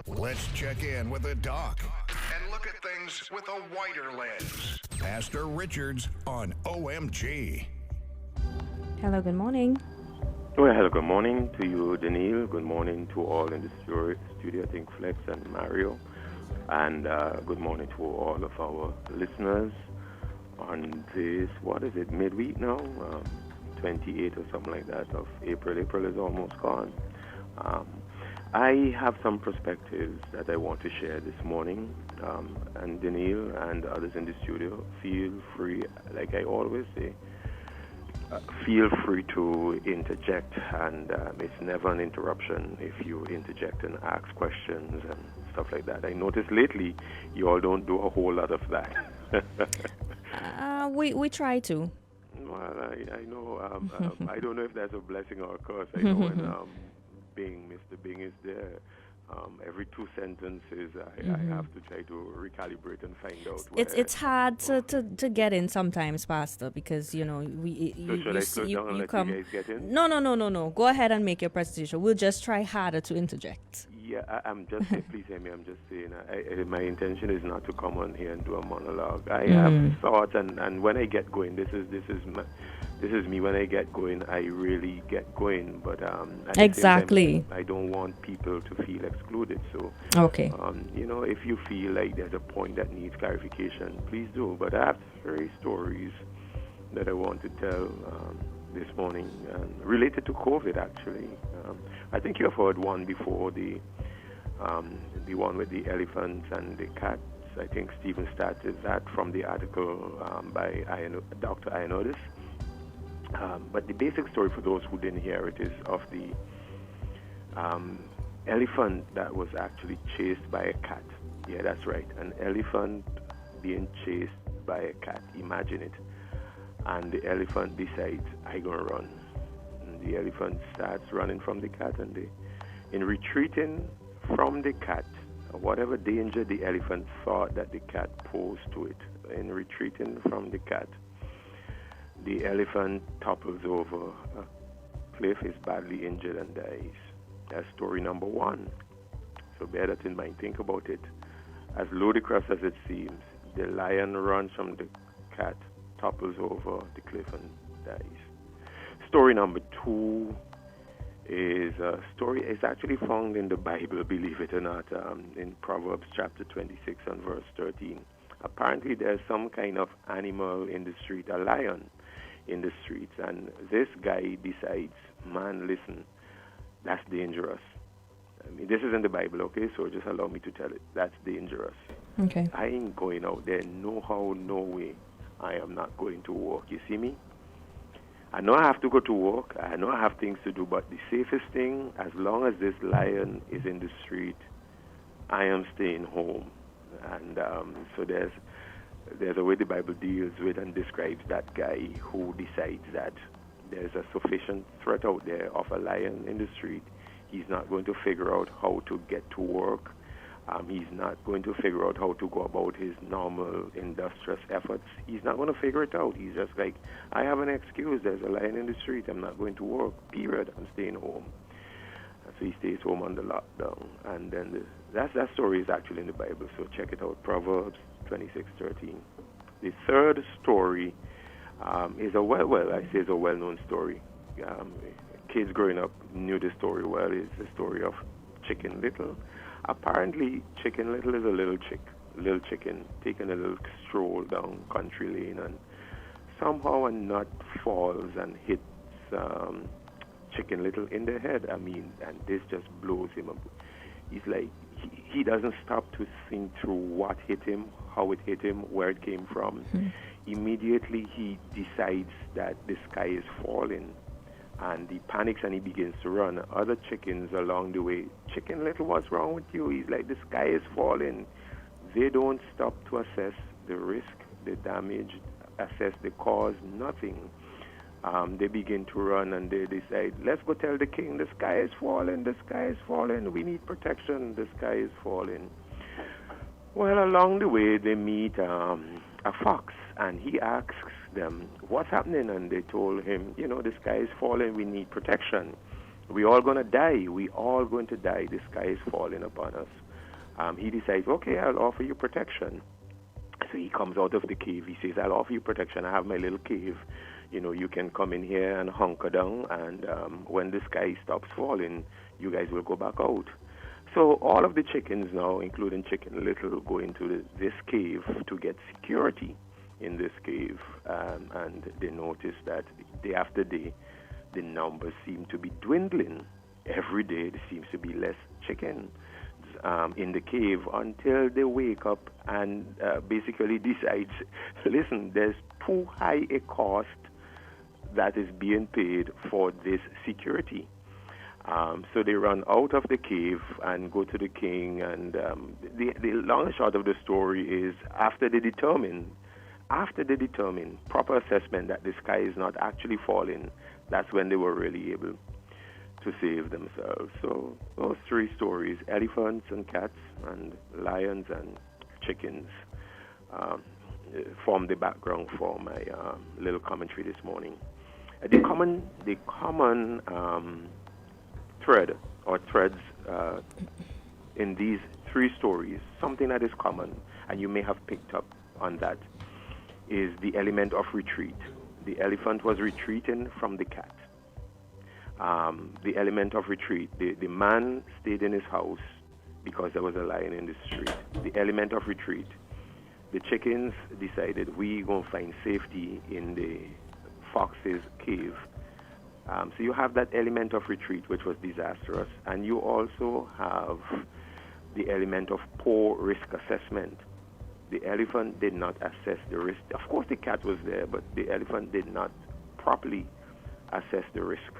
Let's check in with the doc and look at things with a wider lens. Pastor Richards on OMG. Hello, good morning. Well, hello, good morning to you, Daniil. Good morning to all in the studio, I think Flex and Mario. And good morning to all of our listeners on this, what is it, midweek now? 28 or something like that of April. April is almost gone. I have some perspectives that I want to share this morning. And Daniil and others in the studio, feel free, like I always say, feel free to interject, and it's never an interruption if you interject and ask questions and stuff like that. I noticed lately you all don't do a whole lot of that. We try to. Well, I know. I don't know if that's a blessing or a curse. I know when Mr. Bing is there, every two sentences I have to try to recalibrate and find out. It's hard to get in sometimes, Pastor, because you come. You guys get in? No. Go ahead and make your presentation. We'll just try harder to interject. Yeah, I'm just please hear me. I'm just saying. My intention is not to come on here and do a monologue. I have thoughts, and when I get going, this is me. When I get going, I really get going. But exactly, I don't want people to feel excluded. So okay, if you feel like there's a point that needs clarification, please do. But I have 3 stories that I want to tell this morning, related to COVID. Actually, I think you have heard one before, the one with the elephants and the cats. I think Stephen started that from the article by Dr. Ioannidis. But the basic story, for those who didn't hear it, is of the elephant that was actually chased by a cat. Yeah, that's right. An elephant being chased by a cat. Imagine it. And the elephant decides, I'm going to run. And the elephant starts running from the cat, and in retreating from the cat, whatever danger the elephant thought that the cat posed to it, in retreating from the cat, the elephant topples over a cliff, is badly injured, and dies. That's story number 1. So bear that in mind. Think about it. As ludicrous as it seems, the lion runs from the cat, topples over the cliff, and dies. Story number 2 is a story. It's actually found in the Bible, believe it or not, in Proverbs chapter 26 and verse 13. Apparently, there's some kind of animal in the street, a lion in the streets, and this guy decides, man, listen, that's dangerous. I mean, this is in the Bible, okay? So just allow me to tell it. That's dangerous. Okay. I ain't going out there. No how, no way. I am not going to work. You see me? I know I have to go to work. I know I have things to do, but the safest thing, as long as this lion is in the street, I am staying home. And so there's a way the Bible deals with and describes that guy who decides that there's a sufficient threat out there of a lion in the street. He's not going to figure out how to get to work. He's not going to figure out how to go about his normal industrious efforts. He's not going to figure it out. He's just like, I have an excuse. There's a lion in the street. I'm not going to work. Period. I'm staying home. So he stays home under lockdown. And then that story is actually in the Bible. So check it out. Proverbs 26:13. The third story is a well-known story. Kids growing up knew the story well. It's the story of Chicken Little. Apparently, Chicken Little is a little chicken, taking a little stroll down country lane, and somehow a nut falls and hits Chicken Little in the head. I mean, and this just blows him up. He's like, he doesn't stop to think through what hit him, how it hit him, where it came from. Mm-hmm. Immediately, he decides that the sky is falling. And he panics and he begins to run. Other chickens along the way, Chicken Little, what's wrong with you? He's like, the sky is falling. They don't stop to assess the risk, the damage, assess the cause, nothing. They begin to run and they decide, let's go tell the king, the sky is falling, the sky is falling. We need protection, the sky is falling. Well, along the way, they meet a fox, and he asks them, what's happening? And they told him, the sky is falling, we need protection. We all going to die. We all going to die. The sky is falling upon us. He decides, okay, I'll offer you protection. So he comes out of the cave. He says, I'll offer you protection. I have my little cave. You can come in here and hunker down, and when the sky stops falling, you guys will go back out. So all of the chickens now, including Chicken Little, go into this cave to get security in this cave, and they notice that day after day, the numbers seem to be dwindling. Every day there seems to be less chickens in the cave until they wake up and basically decides, listen, there's too high a cost that is being paid for this security. So they run out of the cave and go to the king, and the long and short of the story is after they determine proper assessment that the sky is not actually falling, that's when they were really able to save themselves. So those three stories, elephants and cats and lions and chickens, form the background for my little commentary this morning. The common thread or threads in these three stories, something that is common, and you may have picked up on that, is the element of retreat. The elephant was retreating from the cat. The element of retreat. The man stayed in his house because there was a lion in the street. The element of retreat. The chickens decided we gonna find safety in the fox's cave. So you have that element of retreat, which was disastrous, and you also have the element of poor risk assessment. The elephant did not assess the risk. Of course, the cat was there, but the elephant did not properly assess the risk.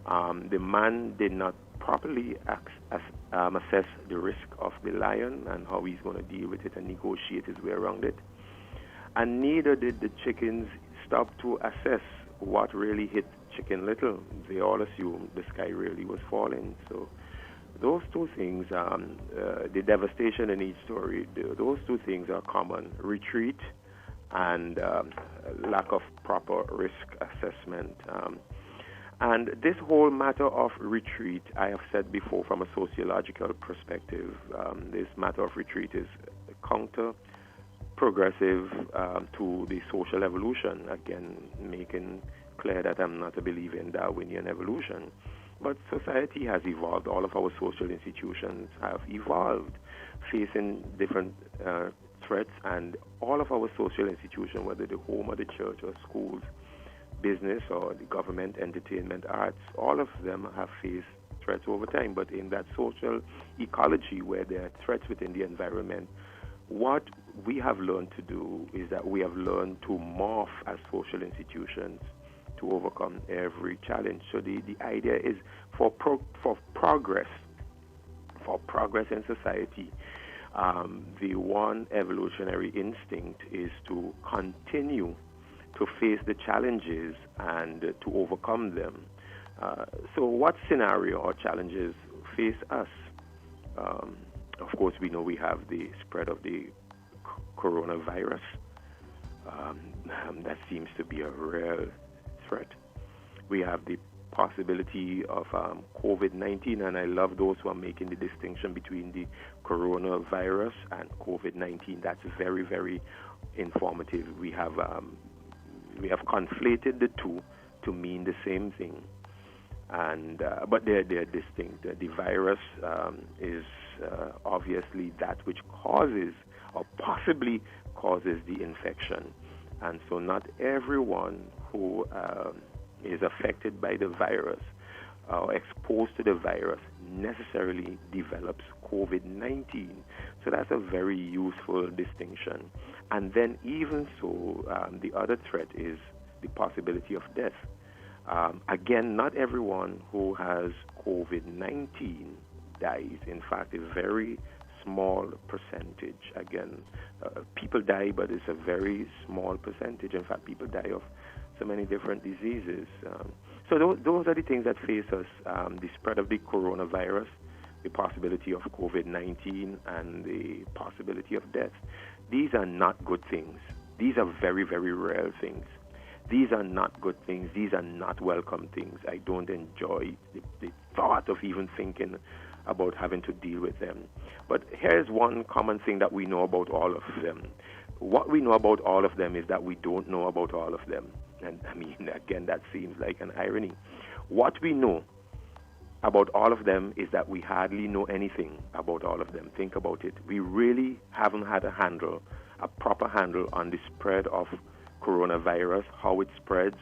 The man did not properly assess the risk of the lion and how he's going to deal with it and negotiate his way around it. And neither did the chickens stop to assess what really hit Chicken Little. They all assumed the sky really was falling. So those two things, the devastation in each story, those two things are common: retreat and lack of proper risk assessment. And this whole matter of retreat, I have said before, from a sociological perspective, this matter of retreat is counter-progressive to the social evolution. Again, making clear that I'm not a believer in Darwinian evolution. But society has evolved. All of our social institutions have evolved, facing different threats, and all of our social institutions, whether the home or the church or schools, business or the government, entertainment, arts, all of them have faced threats over time. But in that social ecology where there are threats within the environment, what we have learned to do is that we have learned to morph as social institutions to overcome every challenge. So the idea is for progress in society, the one evolutionary instinct is to continue to face the challenges and to overcome them. So what scenario or challenges face us? Of course, we know we have the spread of the coronavirus. That seems to be a real threat. We have the possibility of COVID-19, and I love those who are making the distinction between the coronavirus and COVID-19. That's very, very informative. We have conflated the two to mean the same thing, and but they're distinct. The virus is obviously that which causes or possibly causes the infection, and so not everyone who is affected by the virus or exposed to the virus necessarily develops COVID-19. So that's a very useful distinction. And then even so, the other threat is the possibility of death. Again, not everyone who has COVID-19 dies. In fact, a very small percentage. Again, people die, but it's a very small percentage. In fact, people die of so many different diseases. So those are the things that face us: the spread of the coronavirus, the possibility of COVID-19, and the possibility of death. These are not good things. These are very, very real things. These are not good things. These are not welcome things. I don't enjoy the thought of even thinking about having to deal with them. But here's one common thing that we know about all of them. What we know about all of them is that we don't know about all of them. And I mean, again, that seems like an irony. What we know about all of them is that we hardly know anything about all of them. Think about it. We really haven't had a proper handle on the spread of coronavirus, how it spreads,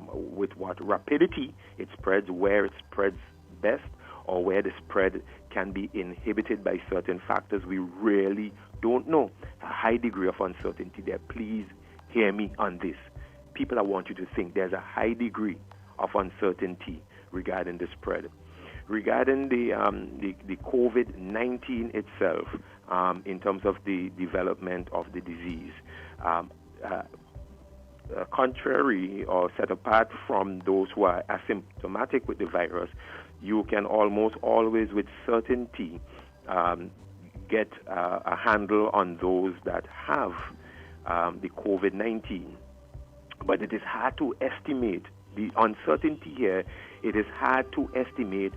with what rapidity it spreads, where it spreads best, or where the spread can be inhibited by certain factors. We really don't know. A high degree of uncertainty there. Please hear me on this. People, I want you to think there's a high degree of uncertainty regarding the spread. Regarding the COVID-19 itself, in terms of the development of the disease, contrary or set apart from those who are asymptomatic with the virus, you can almost always with certainty get a handle on those that have the COVID-19. But it is hard to estimate the uncertainty here. It is hard to estimate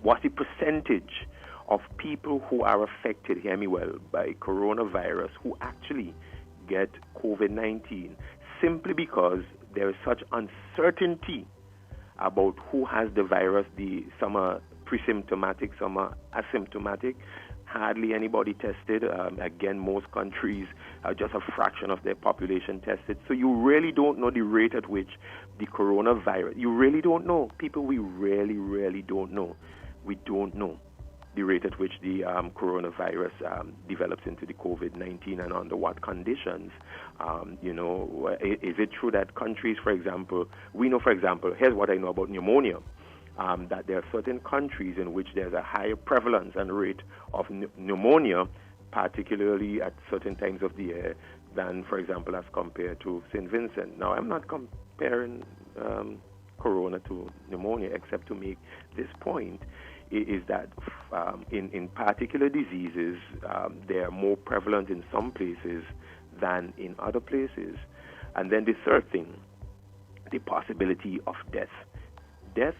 what's the percentage of people who are affected, hear me well, by coronavirus who actually get COVID-19, simply because there is such uncertainty about who has the virus. Some are pre-symptomatic, some are asymptomatic. Hardly anybody tested. Again, most countries are just a fraction of their population tested. So you really don't know the rate at which the coronavirus, you really don't know. People, we really, really don't know. We don't know the rate at which the coronavirus develops into the COVID-19 and under what conditions. Is it true that countries, for example, we know, for example, here's what I know about pneumonia. That there are certain countries in which there's a higher prevalence and rate of pneumonia, particularly at certain times of the year, than, for example, as compared to St. Vincent. Now, I'm not comparing corona to pneumonia, except to make this point, is that in particular diseases, they are more prevalent in some places than in other places. And then the third thing, the possibility of death. Death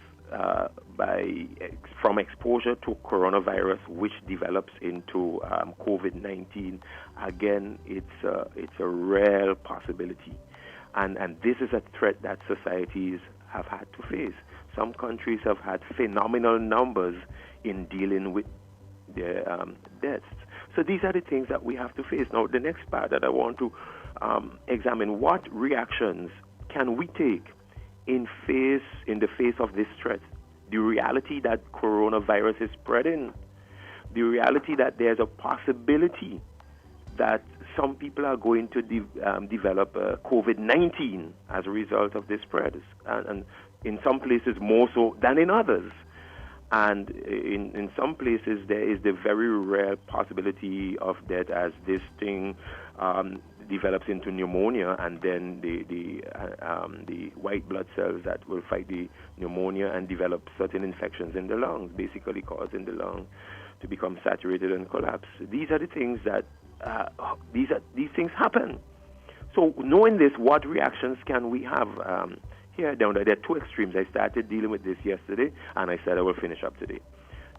from exposure to coronavirus, which develops into COVID-19, again, it's a real possibility, and this is a threat that societies have had to face. Some countries have had phenomenal numbers in dealing with their deaths. So these are the things that we have to face. Now, the next part that I want to examine: what reactions can we take in the face of this threat? The reality that coronavirus is spreading, the reality that there's a possibility that some people are going to develop COVID-19 as a result of this spread, and in some places more so than in others. And in some places there is the very rare possibility of death as this thing develops into pneumonia, and then the white blood cells that will fight the pneumonia and develop certain infections in the lungs, basically causing the lung to become saturated and collapse. These are the things that these things happen. So knowing this, what reactions can we have here? Down there are two extremes. I started dealing with this yesterday, and I said I will finish up today.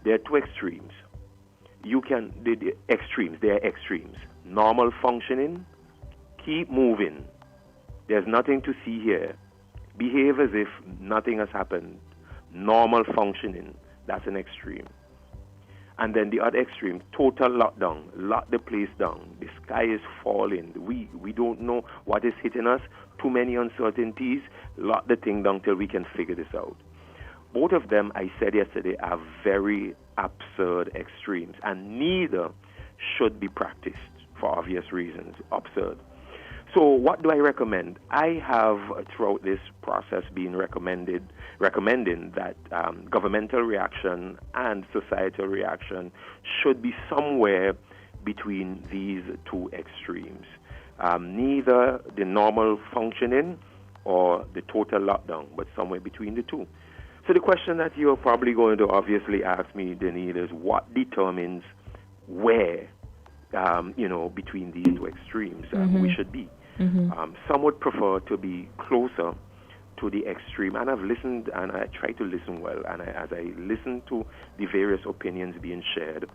There are two extremes. The extremes. There are extremes. Normal functioning. Keep moving. There's nothing to see here. Behave as if nothing has happened. Normal functioning. That's an extreme. And then the other extreme, total lockdown. Lock the place down. The sky is falling. We don't know what is hitting us. Too many uncertainties. Lock the thing down till we can figure this out. Both of them, I said yesterday, are very absurd extremes, and neither should be practiced for obvious reasons. Absurd. So what do I recommend? I have, throughout this process, been recommending that governmental reaction and societal reaction should be somewhere between these two extremes. Neither the normal functioning or the total lockdown, but somewhere between the two. So the question that you're probably going to obviously ask me, Denise, is what determines where, between these two extremes we should be. Some would prefer to be closer to the extreme, and I've listened, and I try to listen well, and as I listen to the various opinions being shared,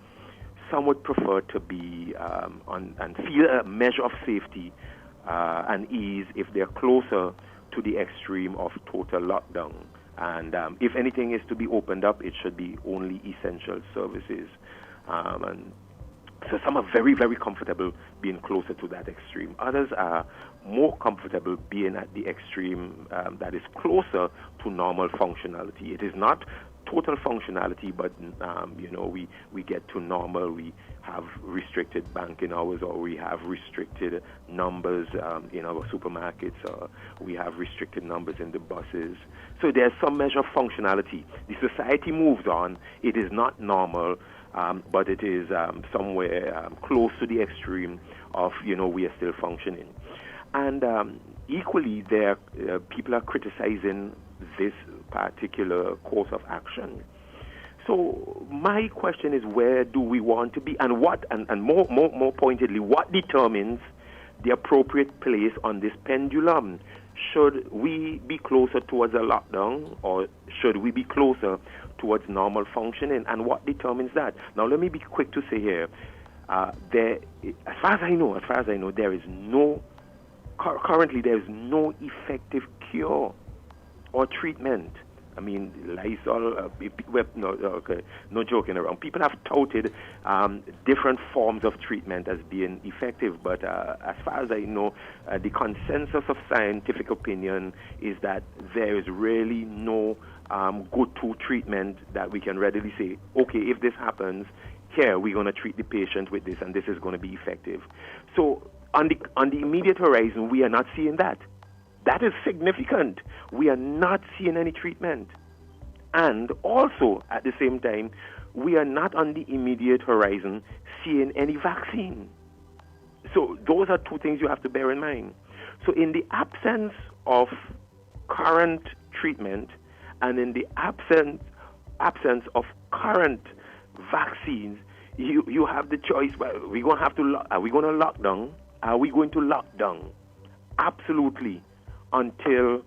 some would prefer to be and feel a measure of safety and ease if they're closer to the extreme of total lockdown. And if anything is to be opened up, it should be only essential services. And so some are very, very comfortable being closer to that extreme. Others are more comfortable being at the extreme that is closer to normal functionality. It is not total functionality, but we get to normal. We have restricted banking hours, or we have restricted numbers in our supermarkets, or we have restricted numbers in the buses. So there's some measure of functionality. The society moves on. It is not normal, but it is somewhere close to the extreme of, we are still functioning. And equally, people are criticizing this particular course of action. So my question is, where do we want to be, and what, and more pointedly, what determines the appropriate place on this pendulum? Should we be closer towards a lockdown, or should we be closer towards normal functioning? And what determines that? Now, let me be quick to say here, as far as I know, there is no currently there is no effective cure or treatment. I mean, Lysol, no joking around. People have touted different forms of treatment as being effective, but as far as I know, the consensus of scientific opinion is that there is really no go-to treatment that we can readily say, okay, if this happens, here we're going to treat the patient with this, and this is going to be effective. So on the immediate horizon, we are not seeing that. That is significant. We are not seeing any treatment. And also, at the same time, we are not on the immediate horizon seeing any vaccine. So those are two things you have to bear in mind. So in the absence of current treatment, and in the absence of current vaccines, you have the choice. Well, are we going to lock down? Are we going to lock down? Absolutely. Until,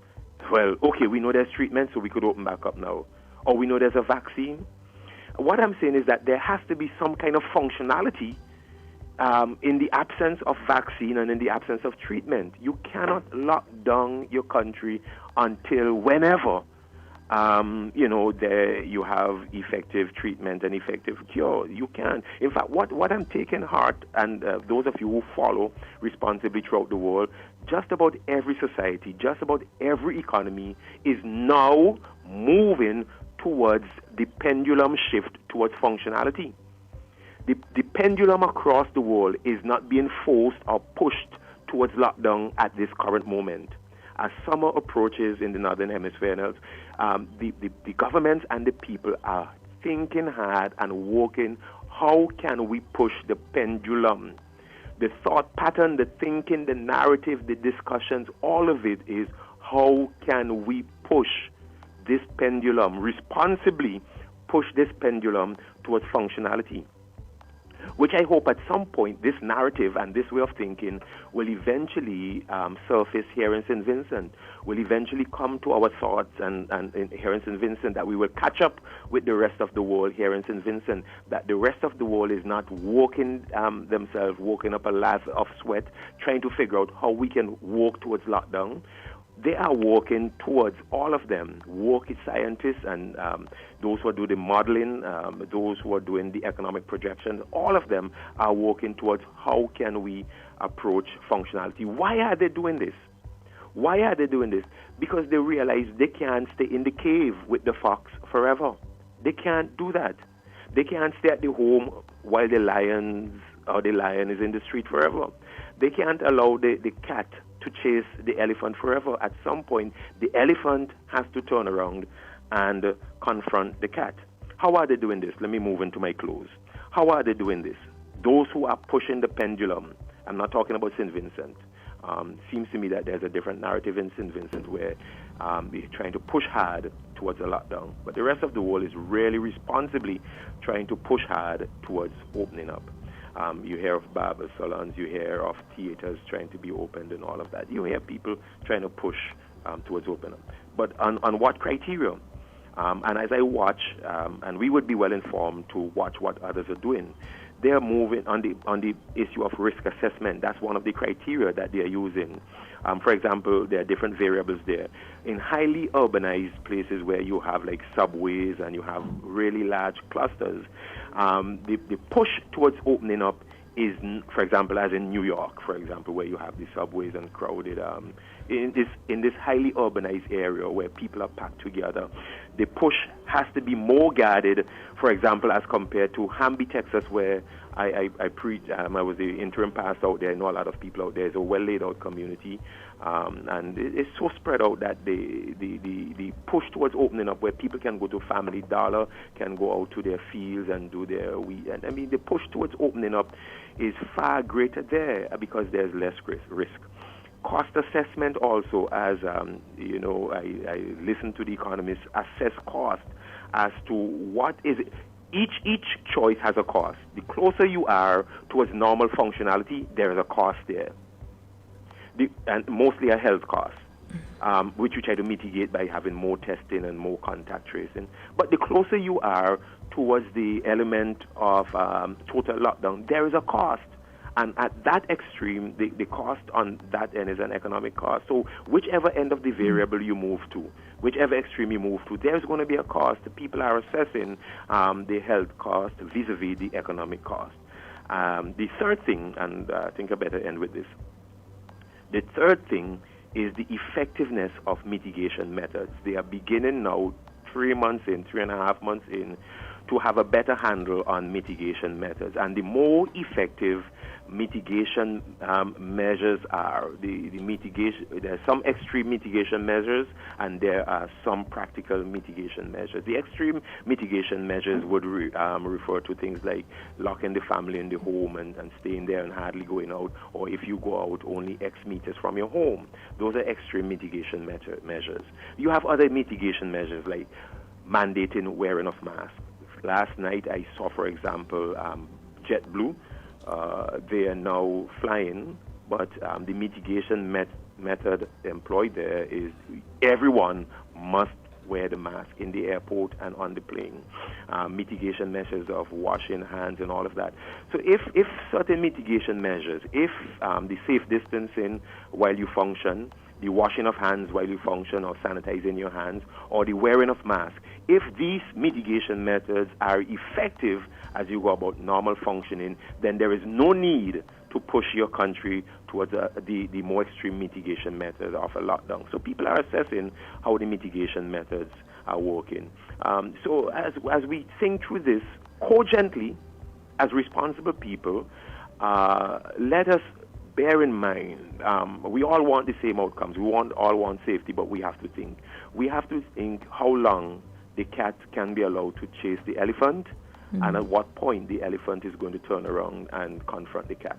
we know there's treatment, so we could open back up now. Or we know there's a vaccine. What I'm saying is that there has to be some kind of functionality in the absence of vaccine and in the absence of treatment. You cannot lock down your country until whenever you have effective treatment and effective cure. You can. In fact, what I'm taking heart, and those of you who follow responsibly throughout the world, just about every society, just about every economy is now moving towards the pendulum shift towards functionality. The pendulum across the world is not being forced or pushed towards lockdown at this current moment. As summer approaches in the Northern Hemisphere and else, the governments and the people are thinking hard and working, how can we push the pendulum? The thought pattern, the thinking, the narrative, the discussions, all of it is, how can we push this pendulum, responsibly push this pendulum towards functionality? Which I hope at some point this narrative and this way of thinking will eventually surface here in St. Vincent, will eventually come to our thoughts and here in St. Vincent, that we will catch up with the rest of the world here in St. Vincent, that the rest of the world is not working up a laugh of sweat, trying to figure out how we can walk towards lockdown. They are working towards, all of them, scientists and those who do the modeling, those who are doing the economic projections, all of them are working towards how can we approach functionality. Why are they doing this? Why are they doing this? Because they realize they can't stay in the cave with the fox forever. They can't do that. They can't stay at the home while the lion is in the street forever. They can't allow the cat to chase the elephant forever. At some point, the elephant has to turn around and confront the cat. How are they doing this? Let me move into my close. How are they doing this? Those who are pushing the pendulum, I'm not talking about St. Vincent. Seems to me that there's a different narrative in St. Vincent where they're trying to push hard towards a lockdown. But the rest of the world is really responsibly trying to push hard towards opening up. You hear of barber salons, you hear of theaters trying to be opened and all of that. You hear people trying to push towards opening. But on what criteria? And as I watch, and we would be well informed to watch what others are doing, they are moving on the issue of risk assessment. That's one of the criteria that they are using. For example, there are different variables there. In highly urbanized places where you have like subways and you have really large clusters, the push towards opening up is, for example, as in New York, for example, where you have the subways and crowded. In this highly urbanized area where people are packed together, the push has to be more guarded, for example, as compared to Hamby, Texas, where I preach. I was the interim pastor out there. I know a lot of people out there. It's a well laid out community, and it's so spread out that the push towards opening up, where people can go to Family Dollar, can go out to their fields and do their wheat. And I mean, the push towards opening up is far greater there because there's less risk. Cost assessment also, as you know, I listen to the economists assess cost as to what is it. Each choice has a cost. The closer you are towards normal functionality, there is a cost there, and mostly a health cost, which we try to mitigate by having more testing and more contact tracing. But the closer you are towards the element of total lockdown, there is a cost. And at that extreme, the cost on that end is an economic cost. So whichever end of the variable you move to, whichever extreme you move to, there's going to be a cost. People are assessing the health cost vis-a-vis the economic cost. The third thing, and I think I better end with this, the third thing is the effectiveness of mitigation methods. They are beginning now, 3 months in, 3.5 months in, to have a better handle on mitigation methods. And the more effective mitigation measures are, the mitigation, there are some extreme mitigation measures and there are some practical mitigation measures. The extreme mitigation measures would refer to things like locking the family in the home and staying there and hardly going out, or if you go out, only X meters from your home. Those are extreme mitigation measures. You have other mitigation measures like mandating wearing of masks. Last night I saw, for example, JetBlue. They are now flying, but the mitigation method employed there is everyone must wear the mask in the airport and on the plane. Mitigation measures of washing hands and all of that. So if certain mitigation measures, if the safe distancing while you function, the washing of hands while you function or sanitizing your hands, or the wearing of masks, if these mitigation methods are effective as you go about normal functioning, then there is no need to push your country towards the more extreme mitigation method of a lockdown. So people are assessing how the mitigation methods are working. So as we think through this cogently, as responsible people, let us bear in mind, we all want the same outcomes. We all want safety, but we have to think. We have to think how long the cat can be allowed to chase the elephant, and at what point the elephant is going to turn around and confront the cat.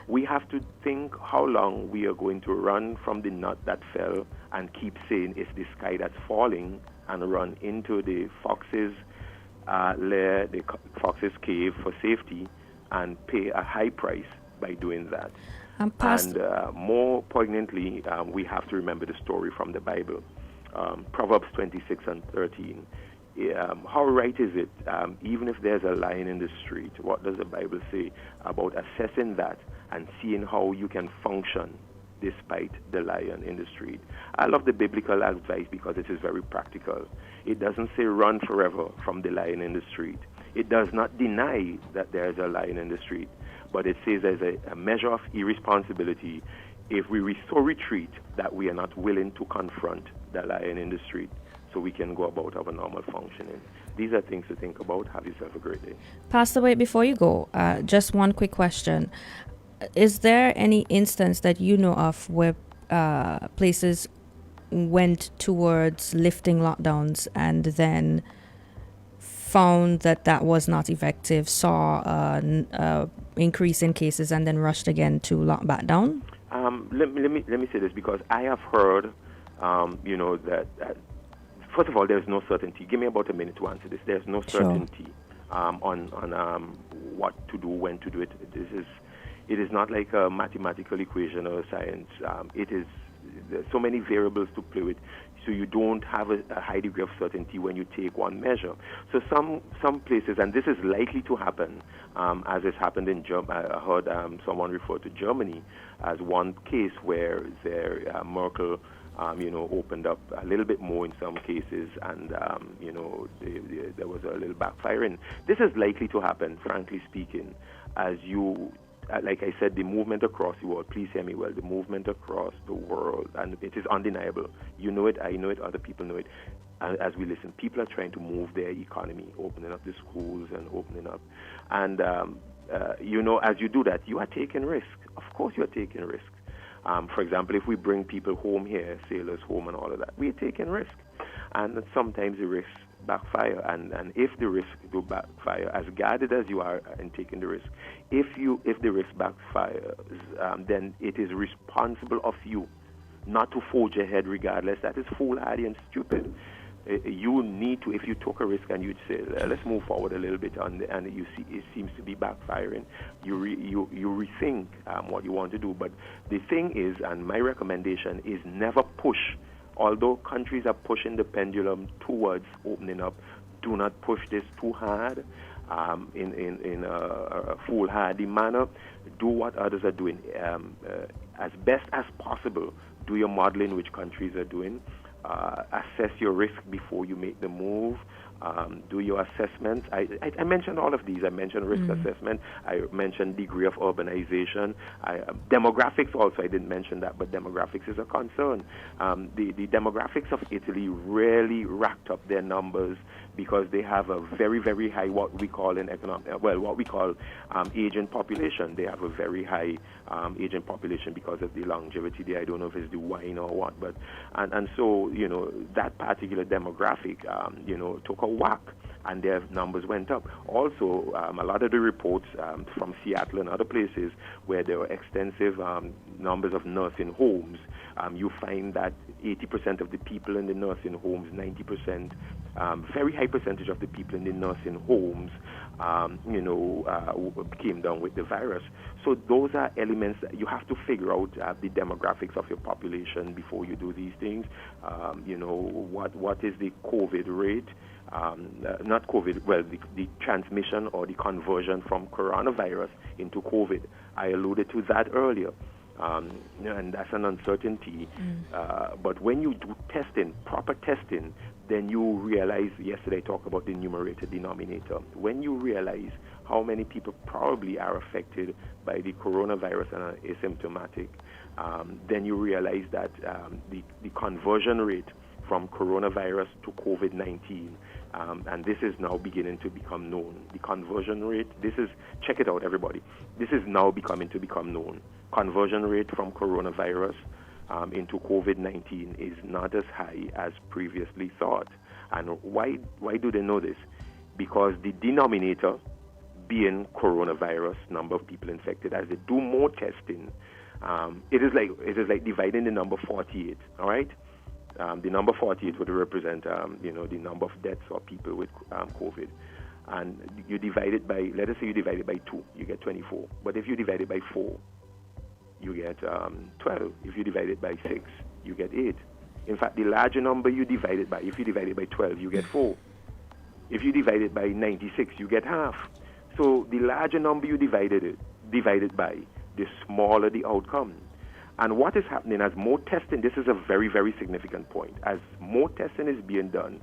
We have to think how long we are going to run from the nut that fell and keep saying it's the sky that's falling, and run into the fox's lair, the fox's cave for safety, and pay a high price by doing that. And more poignantly, we have to remember the story from the Bible, Proverbs 26:13. How right is it, even if there's a lion in the street, what does the Bible say about assessing that and seeing how you can function despite the lion in the street? I love the biblical advice because it is very practical. It doesn't say run forever from the lion in the street. It does not deny that there is a lion in the street, but it says there's a measure of irresponsibility if we so retreat that we are not willing to confront the lion in the street so we can go about our normal functioning. These are things to think about. Have yourself a great day. Pastor Wade, before you go, just one quick question. Is there any instance that you know of where places went towards lifting lockdowns and then found that was not effective, saw an increase in cases, and then rushed again to lock back down? Let me say this, because I have heard, that first of all, there's no certainty. Give me about a minute to answer this. There's no certainty on what to do, when to do it. It is not like a mathematical equation or a science. There's so many variables to play with, so you don't have a high degree of certainty when you take one measure. So some places, and this is likely to happen, as has happened in Germany. I heard someone refer to Germany as one case where Merkel, opened up a little bit more in some cases, and there was a little backfiring. This is likely to happen, frankly speaking, as you. Like I said, the movement across the world, please hear me well, the movement across the world, and it is undeniable. You know it, I know it, other people know it. As we listen, people are trying to move their economy, opening up the schools and opening up. And, as you do that, you are taking risk. Of course you are taking risk. For example, if we bring people home here, sailors home and all of that, we are taking risk. And sometimes the risks backfire, and if the risk do backfire, as guarded as you are in taking the risk, if the risk backfires, then it is responsible of you not to forge ahead regardless. That is foolhardy and stupid. You need to, if you took a risk and you'd say, let's move forward a little bit, and you see it seems to be backfiring, you rethink what you want to do. But the thing is, and my recommendation is, never push. Although countries are pushing the pendulum towards opening up, do not push this too hard in a foolhardy manner. Do what others are doing as best as possible. Do your modeling, which countries are doing. Assess your risk before you make the move. Do your assessments. I mentioned all of these. I mentioned risk assessment. I mentioned degree of urbanization. Demographics also, I didn't mention that, but demographics is a concern. The demographics of Italy really racked up their numbers because they have a very, very high, what we call aging population. They have a very high aging population because of the longevity there. I don't know if it's the wine or what, but and so that particular demographic took a whack, and their numbers went up. Also, a lot of the reports from Seattle and other places where there were extensive numbers of nursing homes, you find that 80% of the people in the nursing homes, 90%, very high percentage of the people in the nursing homes, came down with the virus. So those are elements that you have to figure out the demographics of your population before you do these things. What is the COVID rate? Not COVID, well, the transmission or the conversion from coronavirus into COVID. I alluded to that earlier. And that's an uncertainty. But when you do testing, proper testing, then you realize, yesterday I talked about the numerator, denominator. When you realize how many people probably are affected by the coronavirus and are asymptomatic, then you realize that the conversion rate from coronavirus to COVID-19, and this is now beginning to become known. The conversion rate, check it out, everybody. This is now become known. Conversion rate from coronavirus into COVID-19 is not as high as previously thought. And why do they know this? Because the denominator being coronavirus, number of people infected, as they do more testing, it is like dividing the number 48, all right? The number 48 would represent, the number of deaths or people with COVID. And you divide it by, let us say you divide it by 2, you get 24. But if you divide it by 4, you get 12. If you divide it by 6, you get 8. In fact, the larger number you divide it by, if you divide it by 12, you get 4. If you divide it by 96, you get half. So the larger number you divide it by, the smaller the outcome. And what is happening as more testing, this is a very, very significant point. As more testing is being done,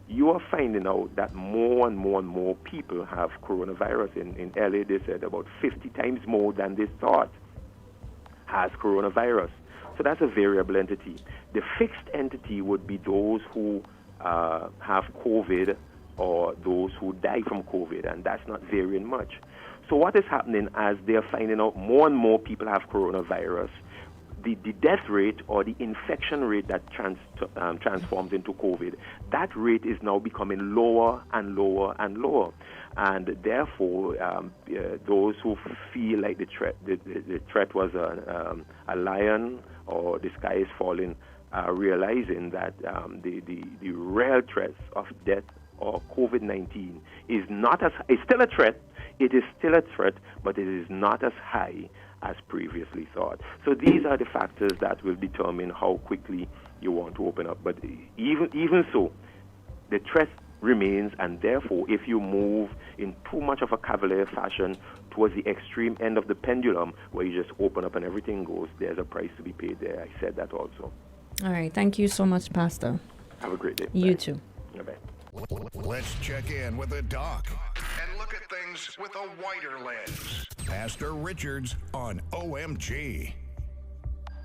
you are finding out that more and more and more people have coronavirus. In LA, they said about 50 times more than they thought has coronavirus. So that's a variable entity. The fixed entity would be those who have COVID or those who die from COVID, and that's not varying much. So what is happening as they're finding out more and more people have coronavirus, the death rate or the infection rate that transforms into COVID, that rate is now becoming lower and lower and lower. And therefore, those who feel like the threat was a lion or the sky is falling, realizing that the real threats of death or COVID-19 is not as, it's still a threat. It is still a threat, but it is not as high as previously thought. So these are the factors that will determine how quickly you want to open up. But even so, the threat remains, and therefore, if you move in too much of a cavalier fashion towards the extreme end of the pendulum, where you just open up and everything goes, there's a price to be paid there. I said that also. All right. Thank you so much, Pastor. Have a great day. You Bye. too. Bye. Let's check in with the doc and look at things with a wider lens. Pastor Richards on OMG.